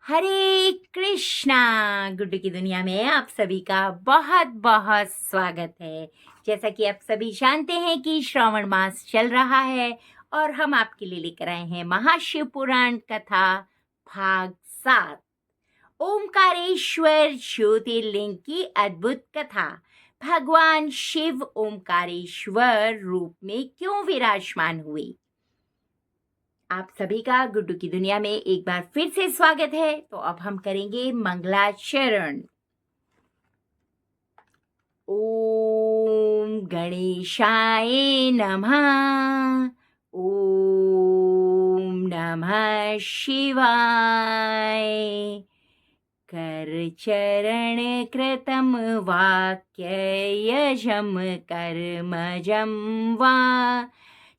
हरे कृष्णा। गुड्डू की दुनिया में आप सभी का बहुत बहुत स्वागत है। जैसा कि आप सभी जानते हैं कि श्रावण मास चल रहा है और हम आपके लिए लेकर आए हैं महाशिव पुराण कथा भाग 7, ओमकारेश्वर ज्योतिर्लिंग की अद्भुत कथा। भगवान शिव ओमकारेश्वर रूप में क्यों विराजमान हुए। आप सभी का गुड्डू की दुनिया में एक बार फिर से स्वागत है। तो अब हम करेंगे मंगलाचरण। ओम गणेशाय नमः। ओम नमः शिवाय। करचरण कृतं वाक्य यजं कर्मजं वा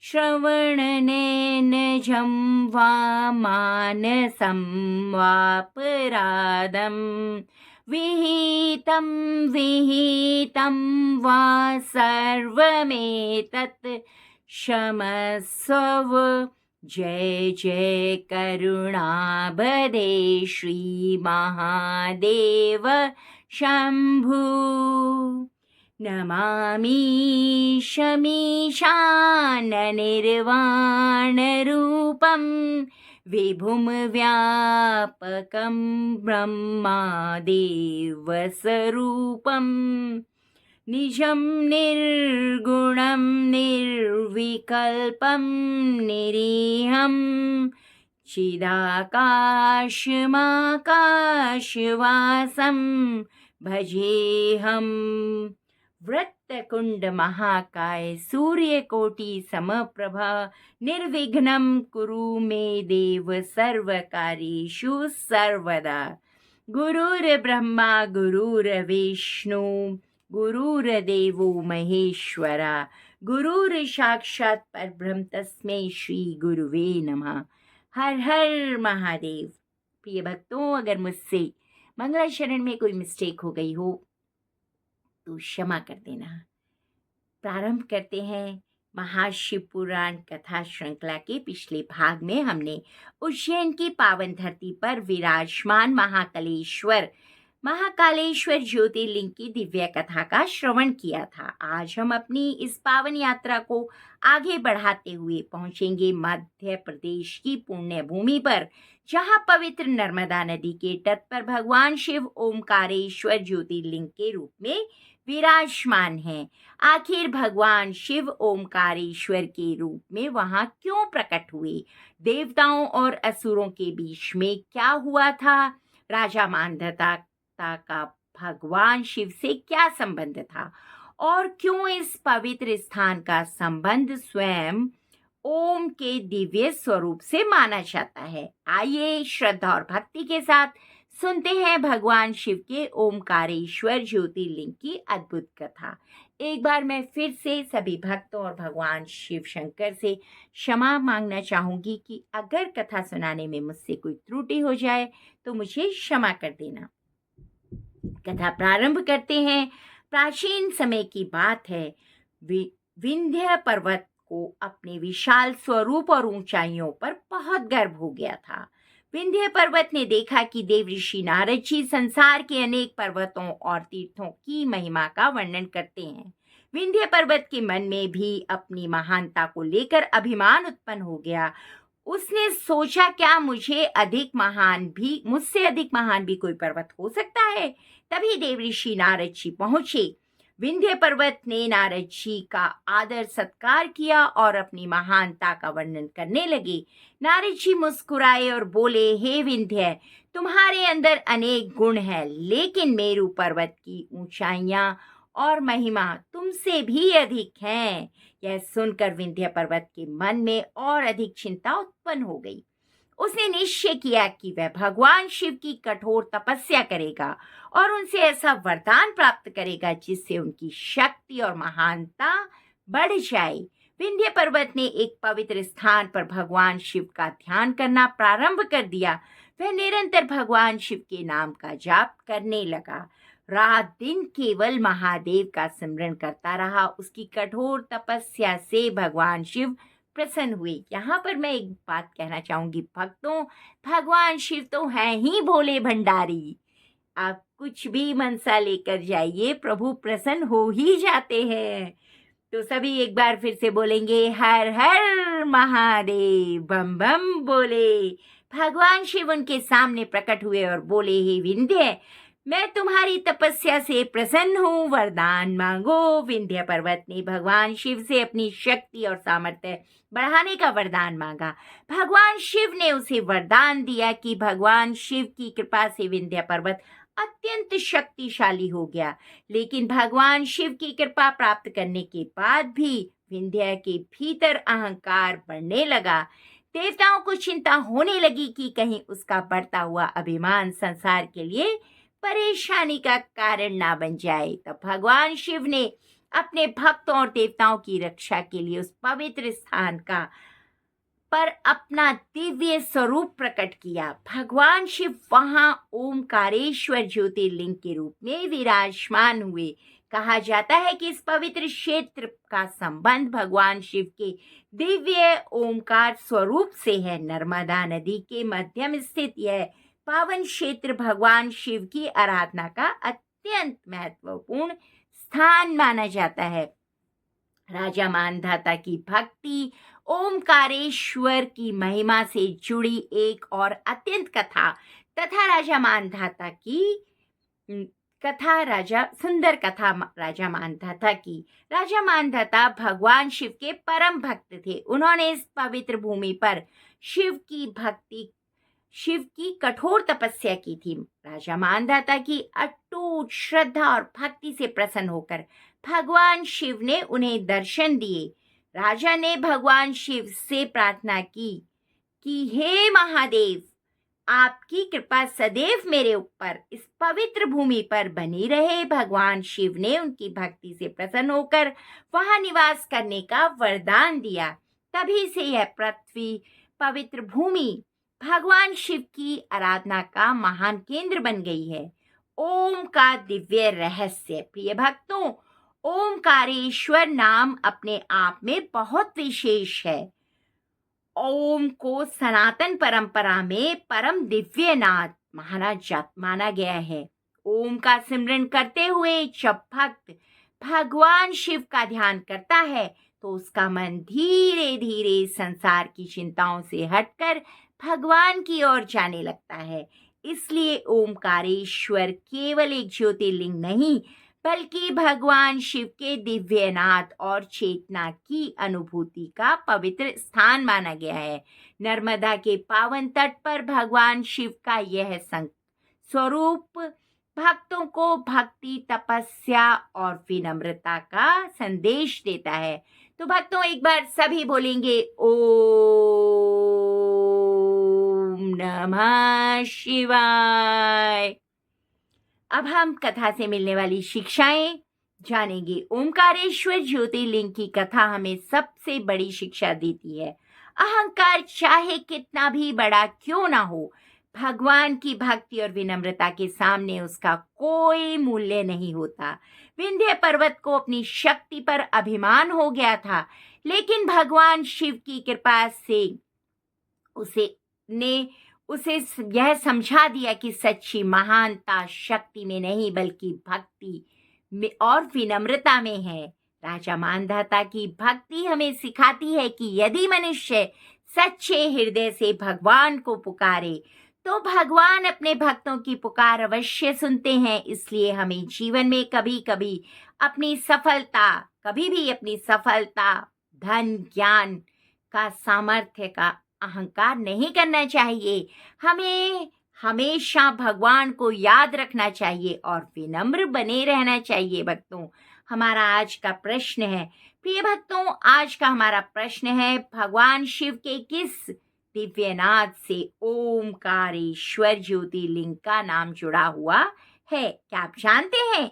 श्रवणनेनजं वा मानसं वापराधं विहितं वा सर्वमेतत् क्षमस्व। जय जय करुणाबधे श्री महादेव शंभु। नमामि शमीशाननिर्वाणरूपं विभुं व्यापकं ब्रह्मदेवस्वरूपम् निजं निर्गुणं निर्विकल्पं निरीहं चिदाकाशमाकाशवासं भजेऽहम्। वृत्तकुंड महाकाय सूर्यकोटि समप्रभा निर्विघ्नं कुरु मे देव सर्वकार्येषु सर्वदा। गुरुर्ब्रह्मा गुरुर्विष्णु गुरुर्देवो महेश्वरा गुरुर्साक्षात् परब्रह्म तस्मै श्री गुरुवे नमः। हर हर महादेव। प्रिय भक्तों, अगर मुझसे मंगलाचरण में कोई मिस्टेक हो गई हो तो क्षमा कर देना। प्रारंभ करते हैं। महाशिव पुराण कथा श्रृंखला के पिछले भाग में हमने उज्जैन की पावन धरती पर विराजमान महाकालेश्वर ज्योतिर्लिंग की दिव्य कथा का श्रवण किया था। आज हम अपनी इस पावन यात्रा को आगे बढ़ाते हुए पहुंचेंगे मध्य प्रदेश की पुण्य भूमि पर, जहां पवित्र नर्मदा नदी के तट पर भगवान शिव ओमकारेश्वर ज्योतिर्लिंग के रूप में विराजमान हैं। आखिर भगवान शिव ओमकारेश्वर के रूप में वहां क्यों प्रकट हुए? देवताओं और असुरों के बीच में क्या हुआ था? राजा मांधाता का भगवान शिव से क्या संबंध था और क्यों इस पवित्र स्थान का संबंध स्वयं ओम के दिव्य स्वरूप से माना जाता है? आइए श्रद्धा और भक्ति के साथ सुनते हैं भगवान शिव के ओमकारेश्वर ज्योतिर्लिंग की अद्भुत कथा। एक बार मैं फिर से सभी भक्तों और भगवान शिव शंकर से क्षमा मांगना चाहूंगी कि अगर कथा सुनाने में मुझसे कोई त्रुटि हो जाए तो मुझे क्षमा कर देना। कथा प्रारंभ करते हैं। प्राचीन समय की बात है। विंध्य पर्वत को अपने विशाल स्वरूप और ऊंचाइयों पर बहुत गर्व हो गया था। विंध्य पर्वत ने देखा कि देव ऋषि नारद जी संसार के अनेक पर्वतों और तीर्थों की महिमा का वर्णन करते हैं। विंध्य पर्वत के मन में भी अपनी महानता को लेकर अभिमान उत्पन्न हो गया। उसने सोचा, क्या मुझसे अधिक महान भी कोई पर्वत हो सकता है? तभी देव ऋषि नारद जी पहुंचे। विंध्य पर्वत ने नारद जी का आदर सत्कार किया और अपनी महानता का वर्णन करने लगे। नारद जी मुस्कुराए और बोले, हे विंध्य, तुम्हारे अंदर अनेक गुण हैं, लेकिन मेरु पर्वत की ऊंचाइयां और महिमा तुमसे भी अधिक हैं। यह सुनकर विंध्य पर्वत के मन में और अधिक चिंता उत्पन्न हो गई। उसने निश्चय किया कि वह भगवान शिव की कठोर तपस्या करेगा और उनसे ऐसा वरदान प्राप्त करेगा जिससे उनकी शक्ति और महानता बढ़ जाए। विंध्य पर्वत ने एक पवित्र स्थान पर भगवान शिव का ध्यान करना प्रारंभ कर दिया। वह निरंतर भगवान शिव के नाम का जाप करने लगा। रात दिन केवल महादेव का स्मरण करता रहा। उसकी कठोर तपस्या से भगवान शिव प्रसन्न हुए। यहाँ पर मैं एक बात कहना चाहूँगी भक्तों, भगवान शिव तो हैं ही भोले भंडारी। आप कुछ भी मनसा लेकर जाइए, प्रभु प्रसन्न हो ही जाते हैं। तो सभी एक बार फिर से बोलेंगे, हर हर महादेव, बम बम बोले। भगवान शिव उनके सामने प्रकट हुए और बोले, हे विंध्य, मैं तुम्हारी तपस्या से प्रसन्न हूँ, वरदान मांगो। विंध्य पर्वत ने भगवान शिव से अपनी शक्ति और सामर्थ्य बढ़ाने का वरदान मांगा। भगवान शिव ने उसे वरदान दिया कि भगवान शिव की कृपा से विंध्य पर्वत अत्यंत शक्तिशाली हो गया। लेकिन भगवान शिव की कृपा प्राप्त करने के बाद भी विंध्य के भीतर अहंकार बढ़ने लगा। देवताओं को चिंता होने लगी कि कहीं उसका बढ़ता हुआ अभिमान संसार के लिए परेशानी का कारण ना बन जाए। तब भगवान शिव ने अपने भक्तों और देवताओं की रक्षा के लिए उस पवित्र स्थान का पर अपना दिव्य स्वरूप प्रकट किया। भगवान शिव वहां ओमकारेश्वर ज्योतिर्लिंग के रूप में विराजमान हुए। कहा जाता है कि इस पवित्र क्षेत्र का संबंध भगवान शिव के दिव्य ओमकार स्वरूप से है। नर्मदा नदी के मध्यम स्थित यह पावन क्षेत्र भगवान शिव की आराधना का अत्यंत महत्वपूर्ण स्थान माना जाता है। राजा मानधाता की भक्ति ओमकारेश्वर की महिमा से जुड़ी एक और अत्यंत कथा तथा राजा मानधाता की कथा राजा सुंदर कथा राजा मानधाता की। राजा मानधाता भगवान शिव के परम भक्त थे। उन्होंने इस पवित्र भूमि पर शिव की कठोर तपस्या की थी। राजा मानधाता की अटूट श्रद्धा और भक्ति से प्रसन्न होकर भगवान शिव ने उन्हें दर्शन दिए। राजा ने भगवान शिव से प्रार्थना की कि हे महादेव, आपकी कृपा सदैव मेरे ऊपर इस पवित्र भूमि पर बनी रहे। भगवान शिव ने उनकी भक्ति से प्रसन्न होकर वहां निवास करने का वरदान दिया। तभी से यह पृथ्वी पवित्र भूमि भगवान शिव की आराधना का महान केंद्र बन गई है। ओम का दिव्य रहस्य। प्रिय भक्तों, ओमकारेश्वर नाम अपने आप में बहुत विशेष है। ओम को सनातन परंपरा में परम दिव्य नाद माना गया है। ओम का सिमरन करते हुए जब भक्त भगवान शिव का ध्यान करता है तो उसका मन धीरे धीरे संसार की चिंताओं से हटकर भगवान की ओर जाने लगता है। इसलिए ओमकारेश्वर केवल एक ज्योतिर्लिंग नहीं बल्कि भगवान शिव के दिव्य नाद और चेतना की अनुभूति का पवित्र स्थान माना गया है। नर्मदा के पावन तट पर भगवान शिव का यह स्वरूप भक्तों को भक्ति, तपस्या और विनम्रता का संदेश देता है। तो भक्तों, एक बार सभी बोलेंगे, ओम नमः शिवाय। अब हम कथा से मिलने वाली शिक्षाएं जानेंगे। ओमकारेश्वर ज्योतिर्लिंग की कथा हमें सबसे बड़ी शिक्षा देती है। अहंकार चाहे कितना भी बड़ा क्यों ना हो, भगवान की भक्ति और विनम्रता के सामने उसका कोई मूल्य नहीं होता। विंध्य पर्वत को अपनी शक्ति पर अभिमान हो गया था, लेकिन भगवान शिव की कृपा से उसे यह समझा दिया कि सच्ची महानता शक्ति में नहीं बल्कि भक्ति में और विनम्रता में है। राजा मानधाता की भक्ति हमें सिखाती है कि यदि मनुष्य सच्चे हृदय से भगवान को पुकारे तो भगवान अपने भक्तों की पुकार अवश्य सुनते हैं। इसलिए हमें जीवन में कभी भी अपनी सफलता, धन, ज्ञान का, सामर्थ्य का अहंकार नहीं करना चाहिए। हमें हमेशा भगवान को याद रखना चाहिए और विनम्र बने रहना चाहिए। भक्तों, हमारा आज का प्रश्न है, प्रिय भक्तों, आज का हमारा प्रश्न है, भगवान शिव के किस दिव्यनाद से ओमकारेश्वर ज्योतिर्लिंग का नाम जुड़ा हुआ है? क्या आप जानते हैं?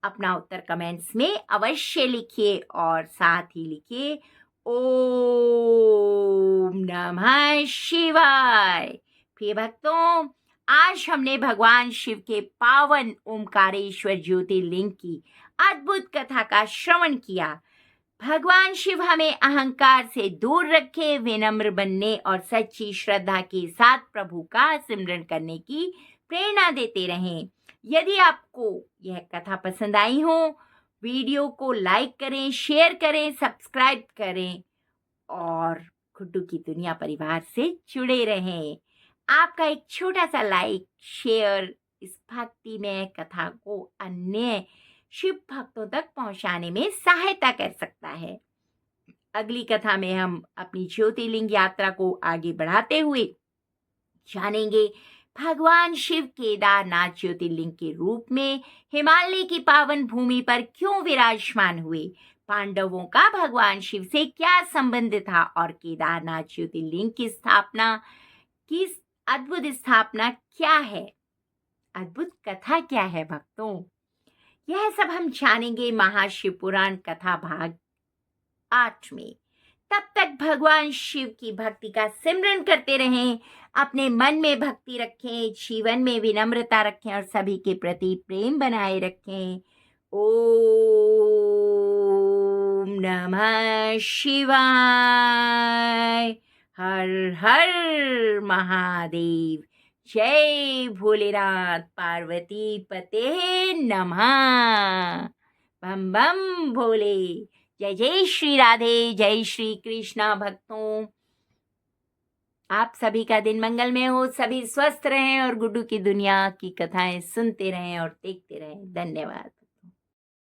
अपना उत्तर कमेंट्स में अवश्य लिखिए और साथ ही लिखिए ओम नमः शिवाय। प्रिय भक्तों, आज हमने भगवान शिव के पावन ओमकारेश्वर ज्योतिर्लिंग की अद्भुत कथा का श्रवण किया। भगवान शिव हमें अहंकार से दूर रखे, विनम्र बनने और सच्ची श्रद्धा के साथ प्रभु का सिमरन करने की प्रेरणा देते रहें। यदि आपको यह कथा पसंद आई हो, वीडियो को लाइक करें, शेयर करें, सब्सक्राइब करें और गुड्डू की दुनिया परिवार से जुड़े रहें। आपका एक छोटा सा लाइक, शेयर इस भक्तिमय कथा को अन्य शिव भक्तों तक पहुंचाने में सहायता कर सकता है। अगली कथा में हम अपनी ज्योतिर्लिंग यात्रा को आगे बढ़ाते हुए जानेंगे भगवान शिव केदारनाथ ज्योतिर्लिंग के रूप में हिमालय की पावन भूमि पर क्यों विराजमान हुए, पांडवों का भगवान शिव से क्या संबंध था और केदारनाथ ज्योतिर्लिंग की अद्भुत स्थापना क्या है, अद्भुत कथा क्या है भक्तों। यह सब हम जानेंगे महाशिव पुराण कथा भाग 8 में। तब तक भगवान शिव की भक्ति का सिमरन करते रहें, अपने मन में भक्ति रखें, जीवन में विनम्रता रखें और सभी के प्रति प्रेम बनाए रखें। ओम नमः शिवाय। हर हर महादेव। जय भोलेनाथ। पार्वती पते नमः। बम बम भोले। जय जय श्री राधे, जय श्री कृष्णा। भक्तों, आप सभी का दिन मंगलमय हो, सभी स्वस्थ रहें और गुड्डू की दुनिया की कथाएं सुनते रहें और देखते रहें। धन्यवाद।